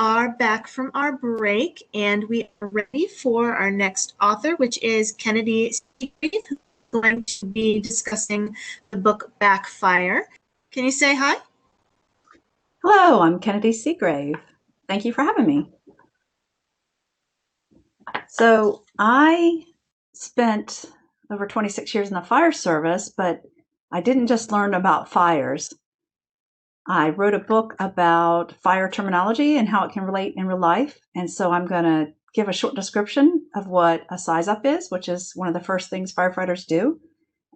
are back from our break and we are ready for our next author, which is Kenney Seagrave, who's going to be discussing the book Backfire. Can you say hi? Hello, I'm Kenney Seagrave. Thank you for having me. So I spent over 26 years in the fire service, but I didn't just learn about fires. I wrote a book about fire terminology and how it can relate in real life. And so I'm going to give a short description of what a size up is, which is one of the first things firefighters do,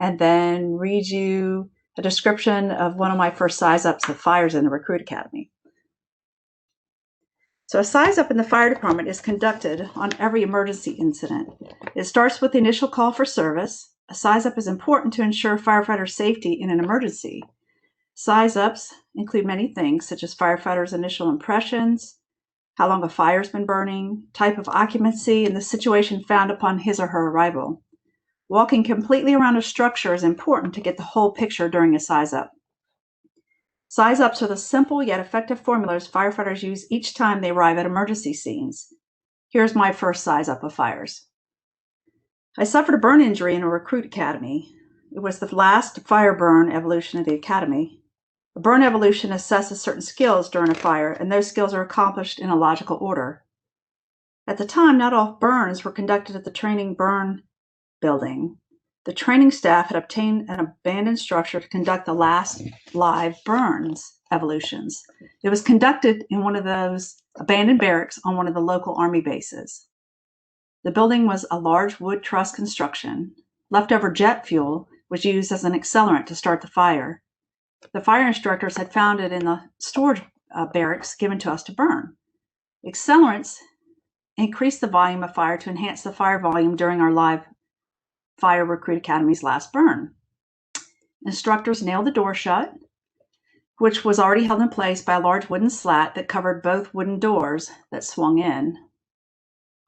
and then read you a description of one of my first size ups of fires in the Recruit Academy. So a size up in the fire department is conducted on every emergency incident. It starts with the initial call for service. A size up is important to ensure firefighter safety in an emergency. Size ups include many things, such as firefighters' initial impressions, how long a fire's been burning, type of occupancy, and the situation found upon his or her arrival. Walking completely around a structure is important to get the whole picture during a size up. Size ups are the simple yet effective formulas firefighters use each time they arrive at emergency scenes. Here's my first size up of fires. I suffered a burn injury in a recruit academy. It was the last fire burn evolution of the academy. A burn evolution assesses certain skills during a fire, and those skills are accomplished in a logical order. At the time, not all burns were conducted at the training burn building. The training staff had obtained an abandoned structure to conduct the last live burns evolutions. It was conducted in one of those abandoned barracks on one of the local Army bases. The building was a large wood truss construction. Leftover jet fuel was used as an accelerant to start the fire. The fire instructors had found it in the storage barracks given to us to burn. Accelerants increased the volume of fire to enhance the fire volume during our live Fire Recruit Academy's last burn. Instructors nailed the door shut, which was already held in place by a large wooden slat that covered both wooden doors that swung in.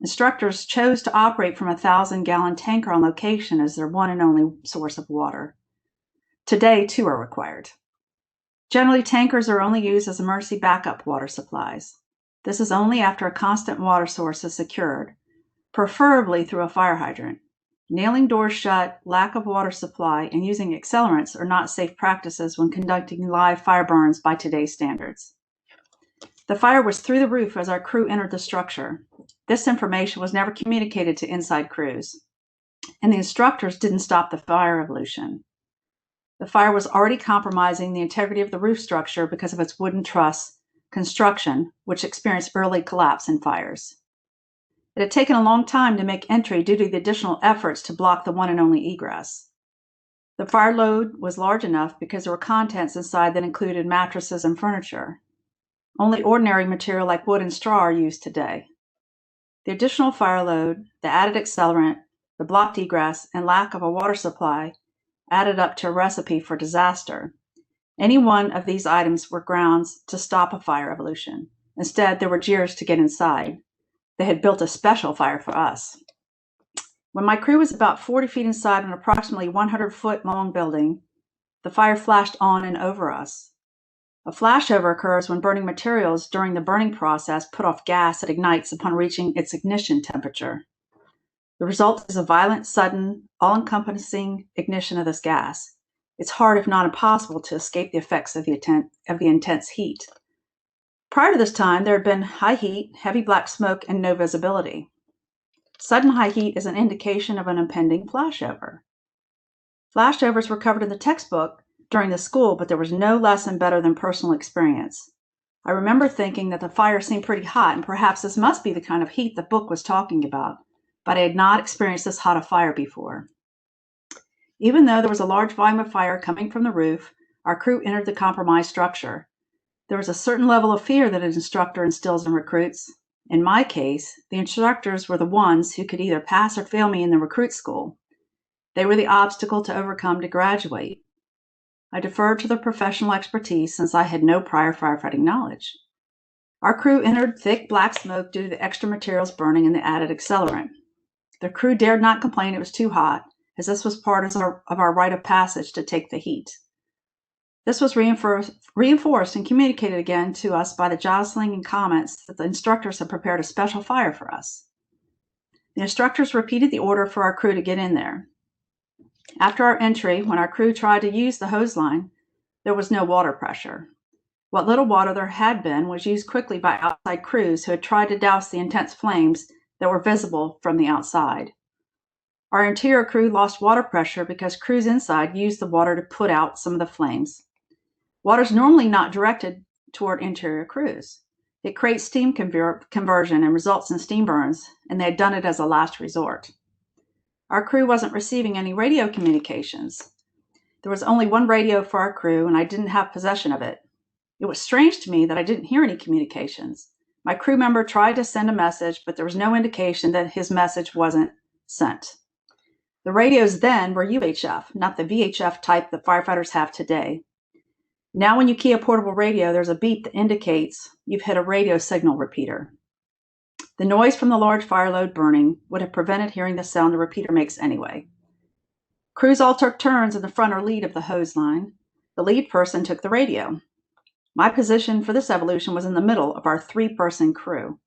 Instructors chose to operate from a 1,000-gallon tanker on location as their one and only source of water. Today, two are required. Generally, tankers are only used as emergency backup water supplies. This is only after a constant water source is secured, preferably through a fire hydrant. Nailing doors shut, lack of water supply, and using accelerants are not safe practices when conducting live fire burns by today's standards. The fire was through the roof as our crew entered the structure. This information was never communicated to inside crews, and the instructors didn't stop the fire evolution. The fire was already compromising the integrity of the roof structure because of its wooden truss construction, which experienced early collapse in fires. It had taken a long time to make entry due to the additional efforts to block the one and only egress. The fire load was large enough because there were contents inside that included mattresses and furniture. Only ordinary material like wood and straw are used today. The additional fire load, the added accelerant, the blocked egress, and lack of a water supply added up to a recipe for disaster. Any one of these items were grounds to stop a fire evolution. Instead, there were jeers to get inside. They had built a special fire for us. When my crew was about 40 feet inside an approximately 100-foot long building, the fire flashed on and over us. A flashover occurs when burning materials during the burning process put off gas that ignites upon reaching its ignition temperature. The result is a violent, sudden, all-encompassing ignition of this gas. It's hard, if not impossible, to escape the effects of the intense heat. Prior to this time, there had been high heat, heavy black smoke, and no visibility. Sudden high heat is an indication of an impending flashover. Flashovers were covered in the textbook during the school, but there was no lesson better than personal experience. I remember thinking that the fire seemed pretty hot, and perhaps this must be the kind of heat the book was talking about, but I had not experienced this hot a fire before. Even though there was a large volume of fire coming from the roof, our crew entered the compromised structure. There was a certain level of fear that an instructor instills in recruits. In my case, the instructors were the ones who could either pass or fail me in the recruit school. They were the obstacle to overcome to graduate. I deferred to their professional expertise since I had no prior firefighting knowledge. Our crew entered thick black smoke due to the extra materials burning and the added accelerant. The crew dared not complain it was too hot, as this was part of our rite of passage to take the heat. This was reinforced and communicated again to us by the jostling and comments that the instructors had prepared a special fire for us. The instructors repeated the order for our crew to get in there. After our entry, when our crew tried to use the hose line, there was no water pressure. What little water there had been was used quickly by outside crews who had tried to douse the intense flames that were visible from the outside. Our interior crew lost water pressure because crews inside used the water to put out some of the flames. Water is normally not directed toward interior crews. It creates steam conversion and results in steam burns, and they had done it as a last resort. Our crew wasn't receiving any radio communications. There was only one radio for our crew, and I didn't have possession of it. It was strange to me that I didn't hear any communications. My crew member tried to send a message, but there was no indication that his message wasn't sent. The radios then were UHF, not the VHF type that firefighters have today. Now when you key a portable radio, there's a beep that indicates you've hit a radio signal repeater. The noise from the large fire load burning would have prevented hearing the sound the repeater makes anyway. Crews all took turns in the front or lead of the hose line. The lead person took the radio. My position for this evolution was in the middle of our 3-person crew.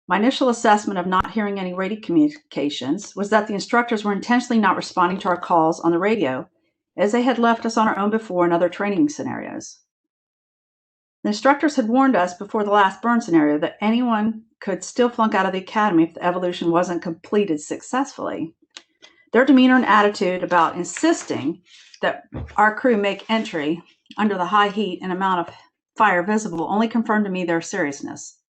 My initial assessment of not hearing any radio communications was that the instructors were intentionally not responding to our calls on the radio, as they had left us on our own before in other training scenarios. The instructors had warned us before the last burn scenario that anyone could still flunk out of the academy if the evolution wasn't completed successfully. Their demeanor and attitude about insisting that our crew make entry under the high heat and amount of fire visible only confirmed to me their seriousness.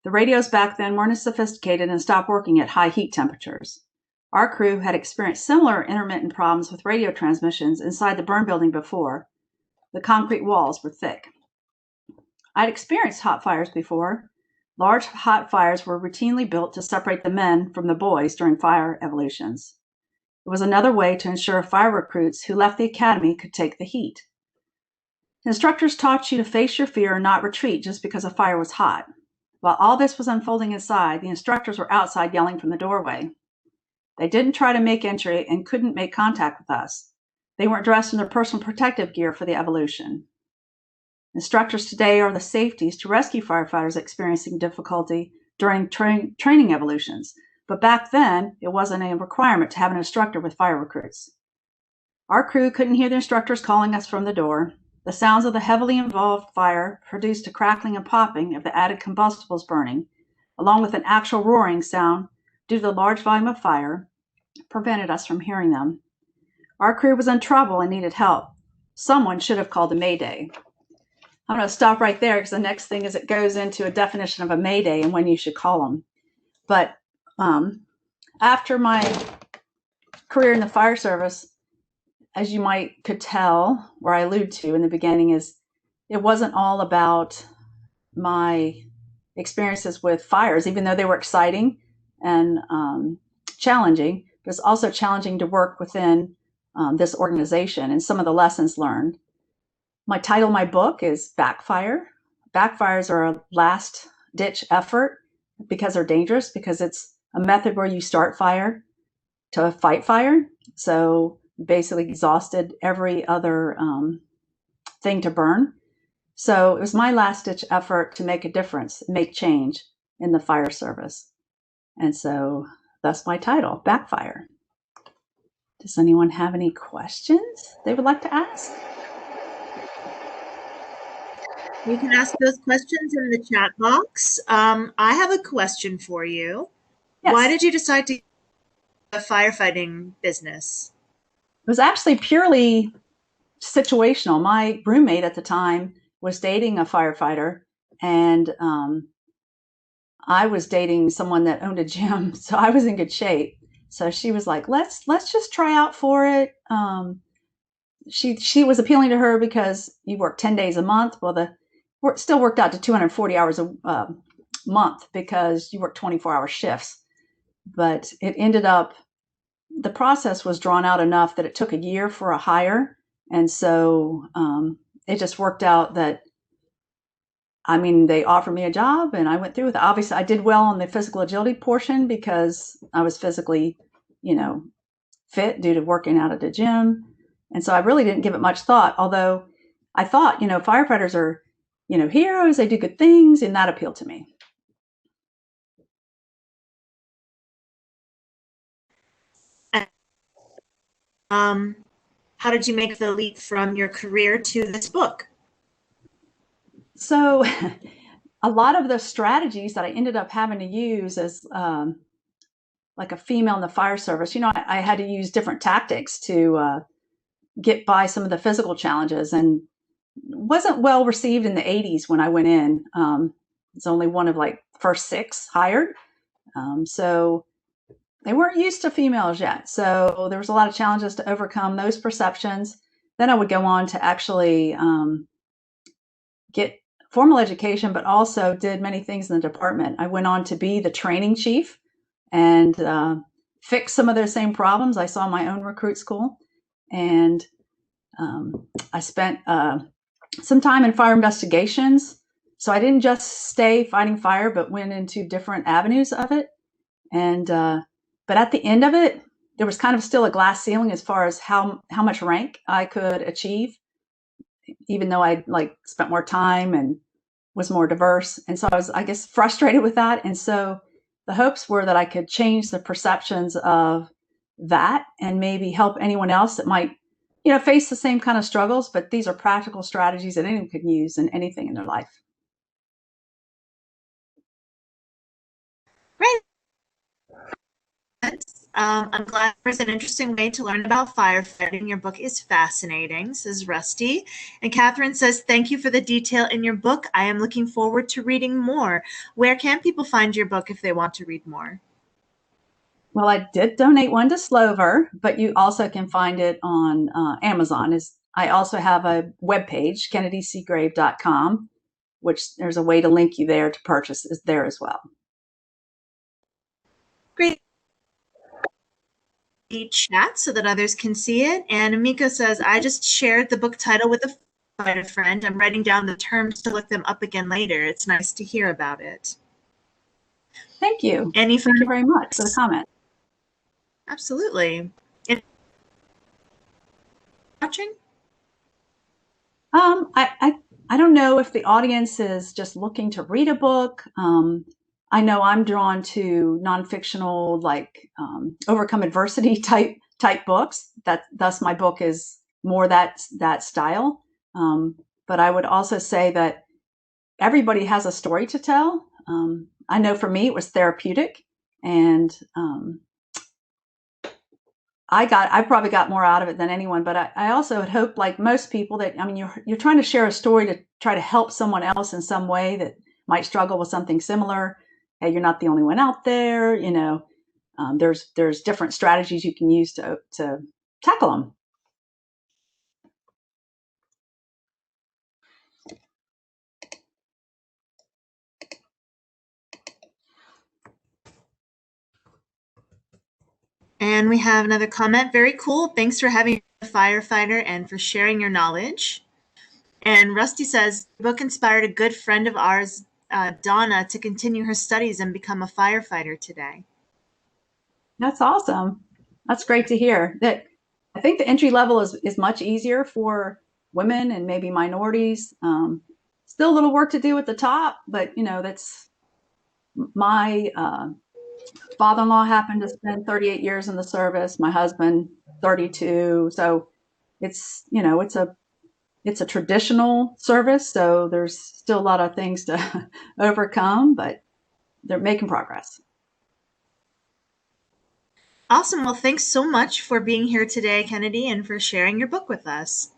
The radios back then weren't as sophisticated and stopped working at high heat temperatures. Our crew had experienced similar intermittent problems with radio transmissions inside the burn building before. The concrete walls were thick. I'd experienced hot fires before. Large hot fires were routinely built to separate the men from the boys during fire evolutions. It was another way to ensure fire recruits who left the academy could take the heat. Instructors taught you to face your fear and not retreat just because a fire was hot. While all this was unfolding inside, the instructors were outside yelling from the doorway. They didn't try to make entry and couldn't make contact with us. They weren't dressed in their personal protective gear for the evolution. Instructors today are the safeties to rescue firefighters experiencing difficulty during training evolutions, but back then, it wasn't a requirement to have an instructor with fire recruits. Our crew couldn't hear the instructors calling us from the door. The sounds of the heavily involved fire produced a crackling and popping of the added combustibles burning, along with an actual roaring sound due to the large volume of fire, prevented us from hearing them. Our crew was in trouble and needed help. Someone should have called a mayday. I'm going to stop right there because the next thing is it goes into a definition of a mayday and when you should call them. But after my career in the fire service, as you could tell, or I allude to in the beginning, is it wasn't all about my experiences with fires, even though they were exciting and challenging, but it's also challenging to work within this organization and some of the lessons learned. My title of my book is Backfire. Backfires are a last-ditch effort because they're dangerous, because it's a method where you start fire to fight fire. So basically exhausted every other thing to burn. So it was my last-ditch effort to make a difference, make change in the fire service. And so that's my title, Backfire. Does anyone have any questions they would like to ask? You can ask those questions in the chat box. I have a question for you. Yes. Why did you decide to get a firefighting business? It was actually purely situational. My roommate at the time was dating a firefighter, and I was dating someone that owned a gym, so I was in good shape. So she was like, let's just try out for it. She was appealing to her because you work 10 days a month. Well, the work still worked out to 240 hours a month because you work 24-hour shifts. But it ended up, the process was drawn out enough that it took a year for a hire. And so it just worked out that, I mean, they offered me a job and I went through with it. Obviously, I did well on the physical agility portion because I was physically, fit due to working out at the gym. And so I really didn't give it much thought, although I thought, firefighters are, heroes, they do good things, and that appealed to me. How did you make the leap from your career to this book? So a lot of the strategies that I ended up having to use as like a female in the fire service, I had to use different tactics to get by some of the physical challenges, and wasn't well received in the 80s when I went in. It's only one of like first 6 hired. So they weren't used to females yet. So there was a lot of challenges to overcome those perceptions. Then I would go on to actually get formal education, but also did many things in the department. I went on to be the training chief and fix some of those same problems I saw in my own recruit school. And I spent some time in fire investigations. So I didn't just stay fighting fire, but went into different avenues of it. And but at the end of it, there was kind of still a glass ceiling as far as how much rank I could achieve, even though I spent more time and was more diverse. And so I was, I guess, frustrated with that. And so the hopes were that I could change the perceptions of that and maybe help anyone else that might, face the same kind of struggles. But these are practical strategies that anyone could use in anything in their life. Right. I'm glad there's an interesting way to learn about firefighting. Your book is fascinating, says Rusty. And Catherine says, thank you for the detail in your book. I am looking forward to reading more. Where can people find your book if they want to read more? Well, I did donate one to Slover, but you also can find it on Amazon. I also have a webpage, KennedySeagrave.com, which there's a way to link you there to purchase there as well. Great. Chat so that others can see it. And Amiko says, I just shared the book title with a fighter friend. I'm writing down the terms to look them up again later. It's nice to hear about it. Thank you. Thank you very much for the comment. Absolutely. Watching? I don't know if the audience is just looking to read a book. I know I'm drawn to nonfictional, overcome adversity type books. Thus my book is more that style. But I would also say that everybody has a story to tell. I know for me it was therapeutic, and I probably got more out of it than anyone. But I also had hoped, like most people, that you're trying to share a story to try to help someone else in some way that might struggle with something similar. Hey, you're not the only one out there. There's different strategies you can use to tackle them. And we have another comment. Very cool. Thanks for having a firefighter and for sharing your knowledge. And Rusty says, the book inspired a good friend of ours, Donna, to continue her studies and become a firefighter today. That's awesome. That's great to hear. That I think the entry level is much easier for women and maybe minorities. Still a little work to do at the top, but that's my father-in-law happened to spend 38 years in the service. My husband, 32. So it's it's a traditional service. So there's still a lot of things to overcome, but they're making progress. Awesome. Well, thanks so much for being here today, Kennedy, and for sharing your book with us.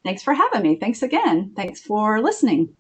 Thanks for having me. Thanks again. Thanks for listening.